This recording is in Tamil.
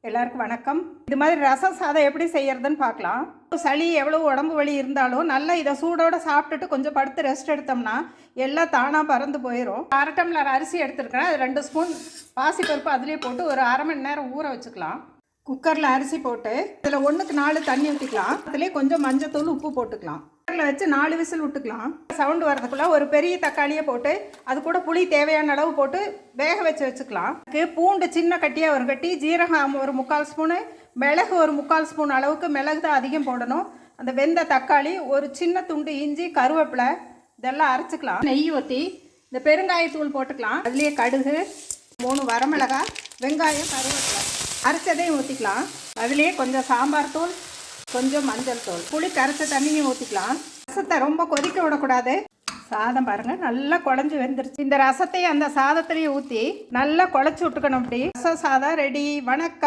எல்லாருக்கும் வணக்கம். இது மாதிரி ரசம் சாதம் எப்படி செய்யறதுன்னு பார்க்கலாம். சளி எவ்வளோ உடம்பு வலி இருந்தாலும் நல்லா இதை சூடோட சாப்பிட்டுட்டு கொஞ்சம் படுத்து ரெஸ்ட் எடுத்தோம்னா எல்லாம் தானாக பறந்து போயிடும். 1/2 டம்ளர் அரிசி எடுத்துருக்கேன். அது 2 ஸ்பூன் பாசிப்பருப்பு அதிலே போட்டு ஒரு 1/2 மணி நேரம் ஊற வச்சுக்கலாம். குக்கரில் அரிசி போட்டு இதில் 1க்கு 4 தண்ணி ஊற்றிக்கலாம். அதிலே கொஞ்சம் மஞ்சத்தூள் உப்பு போட்டுக்கலாம். குக்கரில் வச்சு 4 விசில் விட்டுக்கலாம். சவுண்டு வரதுக்குள்ளே ஒரு பெரிய தக்காளியை போட்டு அது கூட புளி தேவையான அளவு போட்டு வேக வச்சுக்கலாம். பூண்டு சின்ன கட்டியாக ஒரு கட்டி, ஜீரகம் ஒரு 3/4 ஸ்பூனு, மிளகு ஒரு 3/4 ஸ்பூன் அளவுக்கு, மிளகு தான் அதிகம் போடணும். அந்த வெந்த தக்காளி, ஒரு சின்ன துண்டு இஞ்சி, கருவேப்பிலை இதெல்லாம் அரைச்சிக்கலாம். நெய் ஊற்றி இந்த பெருங்காயத்தூள் போட்டுக்கலாம். அதுலேயே கடுகு, 3 வரமிளகாய், வெங்காயம், கருவேப்பிலை அரைச்சதையும் ஊற்றிக்கலாம். அதுலேயே கொஞ்சம் சாம்பார் தூள், கொஞ்சம் மஞ்சள் தூள், புளி கரைச்ச தண்ணியும் ஊற்றிக்கலாம். ரசத்தை ரொம்ப கொதிக்க விடக்கூடாது. சாதம் பாருங்கள் நல்லா குழஞ்சி வெந்துருச்சு. இந்த ரசத்தையும் அந்த சாதத்துலேயும் ஊற்றி நல்லா குழச்சி விட்டுக்கணும். அப்படி ரசம் சாதம் ரெடி. வணக்கம்.